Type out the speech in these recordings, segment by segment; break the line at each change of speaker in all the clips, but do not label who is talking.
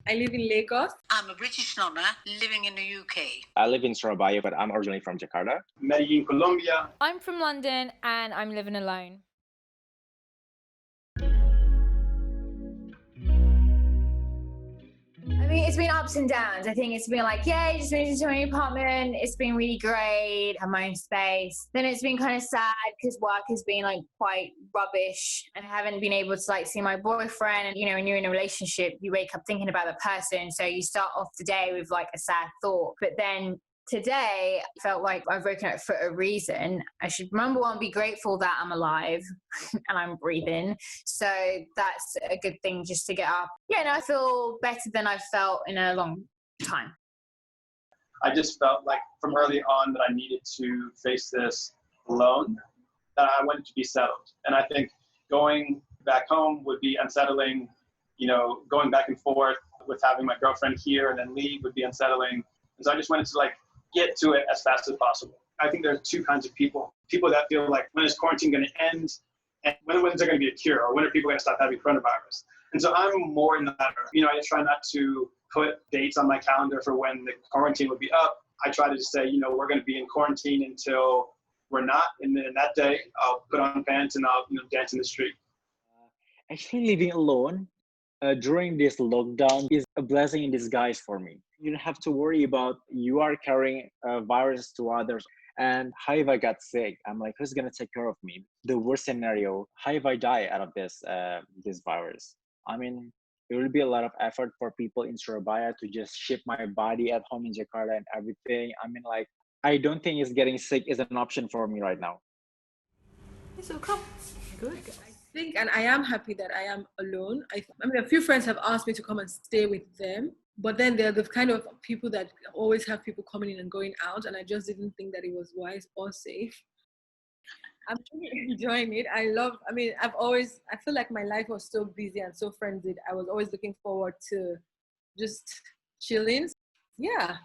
I live in Lagos.
I'm a British nonna living in the UK.
I live in Surabaya, but I'm originally from Jakarta.
Medellin, Colombia.
I'm from London and I'm living alone.
I mean, it's been ups and downs. I think it's been like, yay, just moved into a new apartment. It's been really great, have my own space. Then it's been kind of sad because work has been like quite rubbish and I haven't been able to like see my boyfriend. And, you know, when you're in a relationship, you wake up thinking about the person. So you start off the day with like a sad thought. But then today, I felt like I've woken up for a reason. I should, number one, be grateful that I'm alive and I'm breathing. So that's a good thing just to get up. Yeah, no, I feel better than I've felt in a long time.
I just felt like from early on that I needed to face this alone, that I wanted to be settled. And I think going back home would be unsettling, you know, going back and forth with having my girlfriend here and then leave would be unsettling. And so I just wanted to like get to it as fast as possible. I think there's two kinds of people. People that feel like, when is quarantine going to end? And when is there going to be a cure? Or when are people going to stop having coronavirus? And so I'm more in the latter. You know, I try not to put dates on my calendar for when the quarantine would be up. I try to just say, you know, we're going to be in quarantine until we're not. And then that day, I'll put on pants and I'll, you know, dance in the street.
Actually, living alone during this lockdown is a blessing in disguise for me. You don't have to worry about you are carrying a virus to others. And how if I got sick? I'm like, who's gonna take care of me? The worst scenario, how if I die out of this virus? I mean, it will be a lot of effort for people in Surabaya to just ship my body at home in Jakarta and everything. I mean, like, I don't think it's getting sick is an option for me right now.
So come. Good. I think, and I am happy that I am alone. I mean, a few friends have asked me to come and stay with them, but then they're the kind of people that always have people coming in and going out, and I just didn't think that it was wise or safe. I'm really enjoying it. I feel like my life was so busy and so frenzied. I was always looking forward to just chilling. Yeah,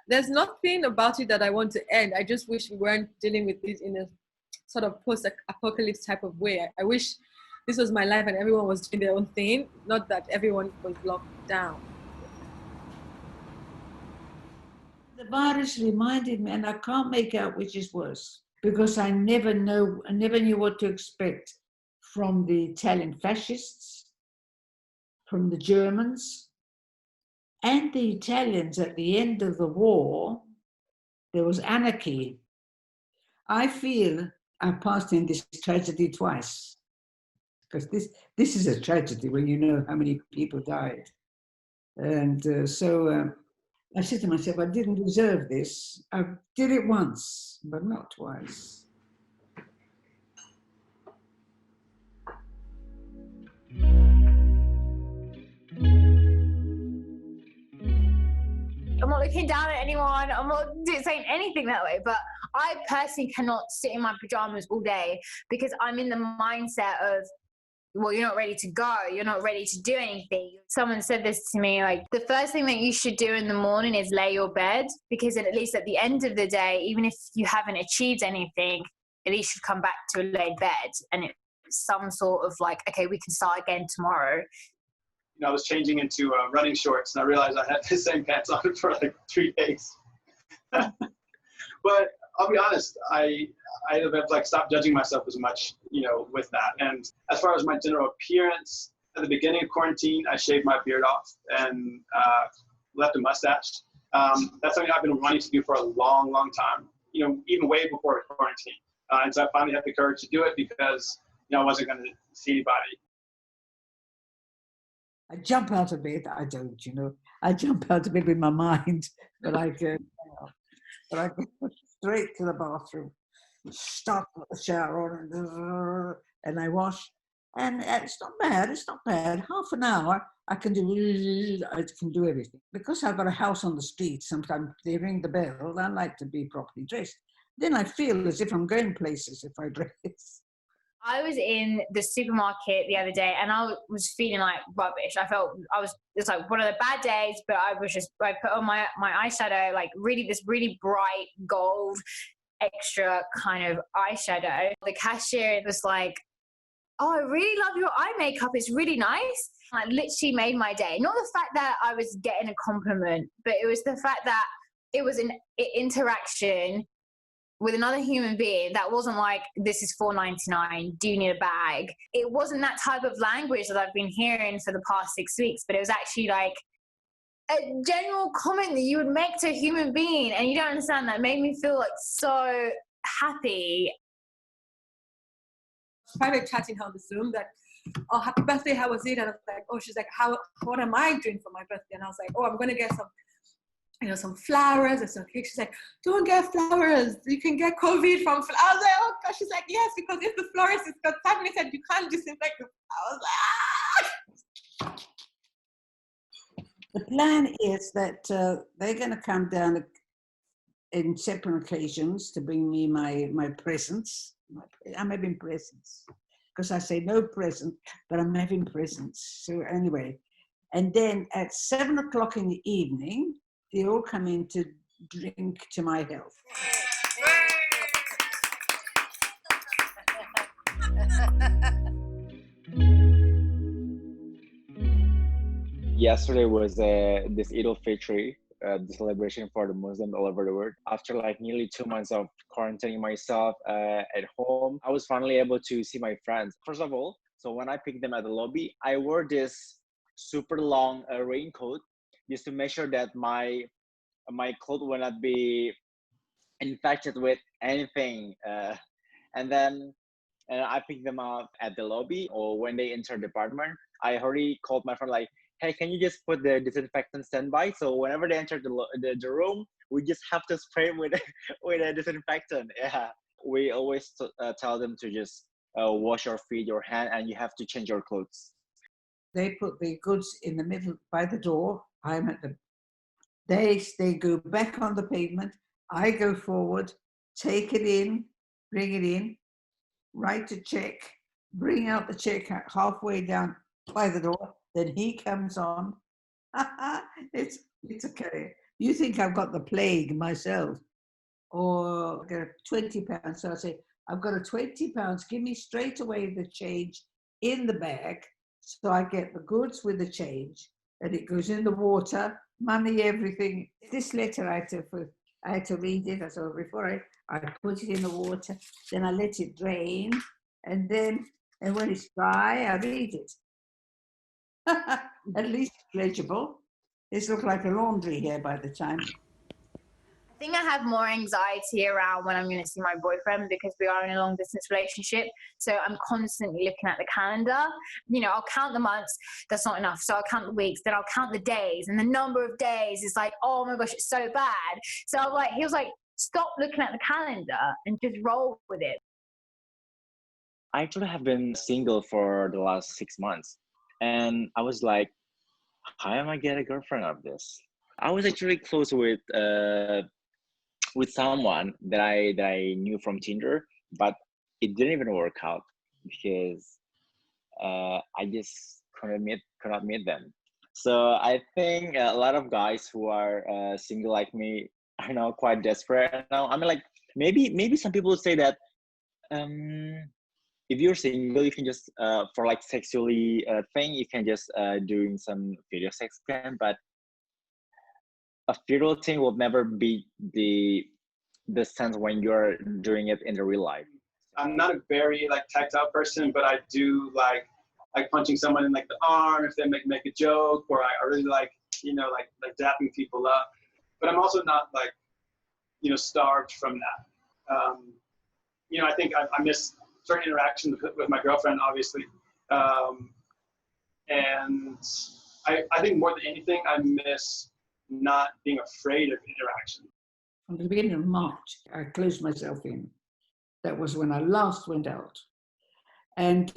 there's nothing about it that I want to end. I just wish we weren't dealing with this in a sort of post-apocalypse type of way. I wish this was my life and everyone was doing their own thing, not that everyone was locked down.
The virus reminded me, and I can't make out which is worse, because I never knew what to expect from the Italian fascists, from the Germans, and the Italians at the end of the war. There was anarchy. I feel I passed in this tragedy twice, because this is a tragedy when you know how many people died. And so I said to myself, I didn't deserve this. I did it once, but not twice.
I'm not looking down at anyone. I'm not saying anything that way, but I personally cannot sit in my pajamas all day because I'm in the mindset of, well, you're not ready to go. You're not ready to do anything. Someone said this to me, like, the first thing that you should do in the morning is lay your bed, because at least at the end of the day, even if you haven't achieved anything, at least you've come back to a laid bed and it's some sort of like, okay, we can start again tomorrow.
You know, I was changing into running shorts and I realized I had the same pants on for like 3 days. But I'll be honest, I have like stopped judging myself as much, you know, with that. And as far as my general appearance, at the beginning of quarantine, I shaved my beard off and left a mustache. That's something I've been wanting to do for a long, long time, you know, even way before quarantine. And so I finally had the courage to do it because, you know, I wasn't going to see anybody.
I jump out of bed. I don't, you know. I jump out of bed with my mind, but I go straight to the bathroom, start the shower on, and I wash. And it's not bad. It's not bad. Half an hour, I can do everything. Because I've got a house on the street, sometimes they ring the bell. I like to be properly dressed. Then I feel as if I'm going places if I dress.
I was in the supermarket the other day and I was feeling like rubbish. It's like one of the bad days, but I put on my eyeshadow, like this really bright gold extra kind of eyeshadow. The cashier was like, oh, I really love your eye makeup. It's really nice. Like literally made my day. Not the fact that I was getting a compliment, but it was the fact that it was an interaction with another human being that wasn't like, this is $4.99, do you need a bag? It wasn't that type of language that I've been hearing for the past 6 weeks, but it was actually like a general comment that you would make to a human being, and you don't understand. That made me feel like so happy.
Private chatting her on the Zoom that, oh, happy birthday, how was it? And I was like, oh, she's like, what am I doing for my birthday? And I was like, oh, I'm gonna get some flowers and some cake. She's like, don't get flowers, you can get COVID from flowers. I was like, oh gosh. She's like, yes, because if the florist is contaminated, you can't disinfect the flowers.
The plan is that they're going to come down in separate occasions to bring me my presents. I'm having presents because I say no present, but I'm having presents. So anyway, and then at 7 o'clock in the evening, they all come in to drink to my health.
Yesterday was this Eid al-Fitr, the celebration for the Muslims all over the world. After like nearly 2 months of quarantining myself at home, I was finally able to see my friends. First of all, so when I picked them at the lobby, I wore this super long raincoat just to make sure that my clothes will not be infected with anything. And then I picked them up at the lobby, or when they enter the apartment, I already called my friend like, hey, can you just put the disinfectant standby? So whenever they enter the room, we just have to spray with with a disinfectant. Yeah, we always tell them to just wash your feet, your hand, and you have to change your clothes.
They put the goods in the middle by the door. I'm at the. They go back on the pavement. I go forward, take it in, bring it in, write a check, bring out the check halfway down by the door. Then he comes on. it's okay. You think I've got the plague myself, or get £20? So I say, I've got a £20. Give me straight away the change in the bag, so I get the goods with the change, and it goes in the water, money, everything. This letter I had to read it. So before I put it in the water, then I let it drain, and when it's dry, I read it. At least legible. This looks like a laundry here by the time.
I think I have more anxiety around when I'm going to see my boyfriend, because we are in a long distance relationship. So I'm constantly looking at the calendar. You know, I'll count the months. That's not enough. So I'll count the weeks. Then I'll count the days. And the number of days is like, oh my gosh, it's so bad. So I'm like, he was like, stop looking at the calendar and just roll with it.
I actually have been single for the last 6 months, and I was like, how am I get a girlfriend out of this? I was actually close with someone that I knew from Tinder, but it didn't even work out because I just cannot meet them. So I think a lot of guys who are single like me are now quite desperate now. I mean, like maybe some people say that if you're single, you can just for like sexually thing, you can just doing some video sex can, but a viral thing will never be the sense when you're doing it in the real life.
I'm not a very like tactile person, but I do like punching someone in like the arm if they make a joke, or I really like, you know, like dapping people up. But I'm also not like, you know, starved from that. You know, I think I miss certain interactions with my girlfriend, obviously. And I think more than anything, I miss not being afraid of interaction.
From the beginning of March, I closed myself in. That was when I last went out. And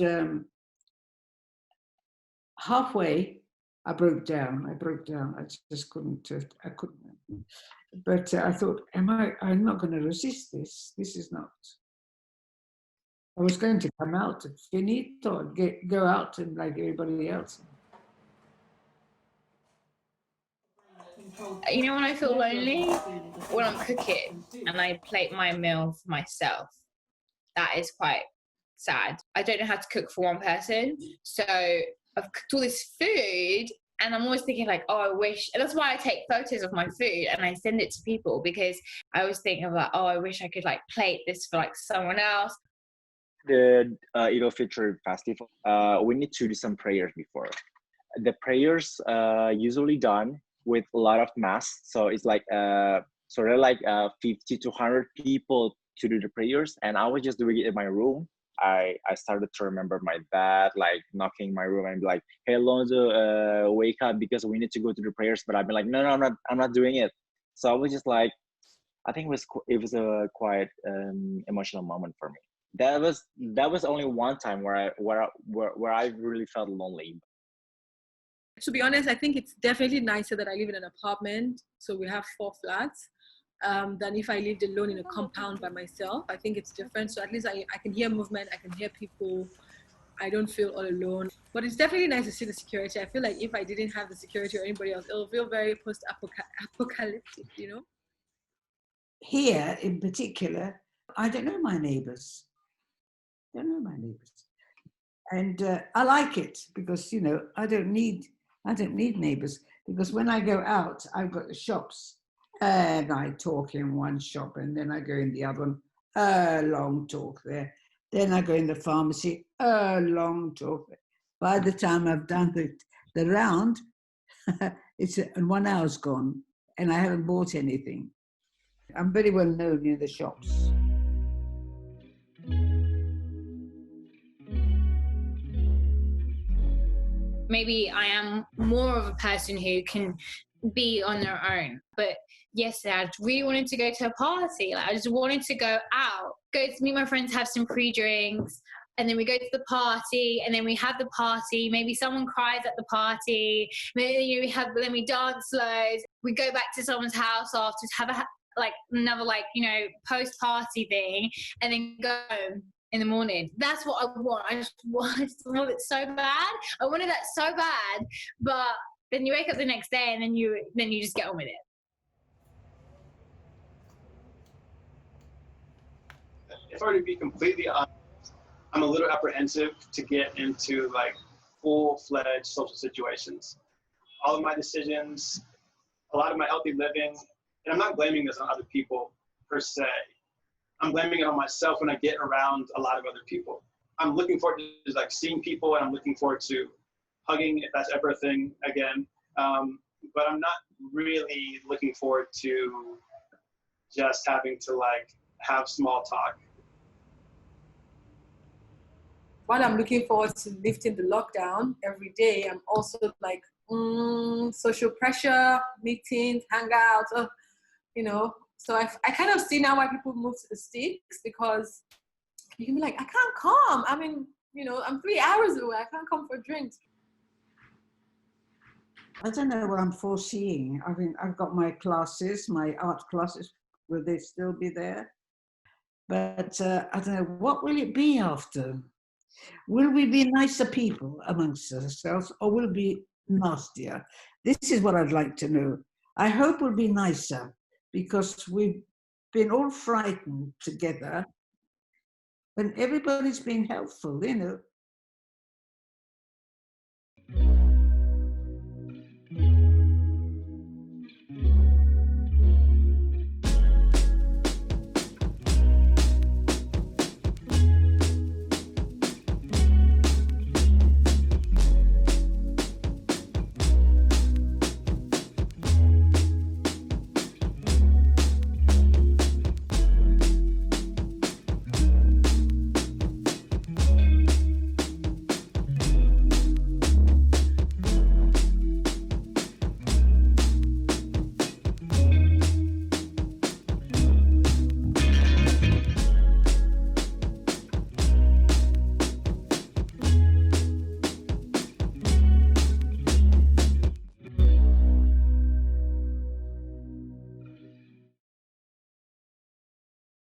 halfway, I broke down. I just couldn't. I couldn't. But I thought, I'm not going to resist this. This is not. I was going to come out and finito, go out and like everybody else.
You know when I feel lonely? When I'm cooking and I plate my meal for myself. That is quite sad. I don't know how to cook for one person. So I've cooked all this food and I'm always thinking like, oh, I wish. And that's why I take photos of my food and I send it to people, because I always think of like, oh, I wish I could like plate this for like someone else.
The Idul Fitr festival, we need to do some prayers before. The prayers usually done with a lot of mass. So it's like sort of like 50 to 100 people to do the prayers. And I was just doing it in my room. I started to remember my dad like knocking my room and be like, "Hey Alonso, wake up because we need to go to the prayers." But I've been like, "No, I'm not doing it." So I was just like, I think it was a quite emotional moment for me. That was only one time where I really felt lonely.
To be honest, I think it's definitely nicer that I live in an apartment, so we have 4 flats, than if I lived alone in a compound by myself. I think it's different. So at least I can hear movement, I can hear people, I don't feel all alone. But it's definitely nice to see the security. I feel like if I didn't have the security or anybody else, it'll feel very post-apocalyptic, you know?
Here in particular, I don't know my neighbors. And I like it because, you know, I don't need neighbors, because when I go out, I've got the shops and I talk in one shop and then I go in the other one, a long talk there. Then I go in the pharmacy, a long talk there. By the time I've done the round, it's 1 hour's gone and I haven't bought anything. I'm very well known in the shops.
Maybe I am more of a person who can be on their own. But yesterday, I really wanted to go to a party. Like, I just wanted to go out, go to meet my friends, have some pre-drinks, and then we go to the party, and then we have the party. Maybe someone cries at the party. Maybe then we dance loads. We go back to someone's house after to have another post-party thing, and then go home in the morning. That's what I want. I just want it so bad. I wanted that so bad, but then you wake up the next day and then you just get on with it.
If I were to be completely honest, I'm a little apprehensive to get into like full-fledged social situations. All of my decisions, a lot of my healthy living, and I'm not blaming this on other people per se. I'm blaming it on myself when I get around a lot of other people. I'm looking forward to like seeing people, and I'm looking forward to hugging, if that's ever a thing again. But I'm not really looking forward to just having to like have small talk.
While I'm looking forward to lifting the lockdown every day, I'm also like, social pressure, meetings, hangouts, So I kind of see now why people move to the sticks, because you can be like, I can't come. I mean, I'm 3 hours away. I can't come for drinks.
I don't know what I'm foreseeing. I mean, I've got my classes, my art classes. Will they still be there? But I don't know, what will it be after? Will we be nicer people amongst ourselves, or will it be nastier? This is what I'd like to know. I hope we'll be nicer, because we've been all frightened together when everybody's been helpful,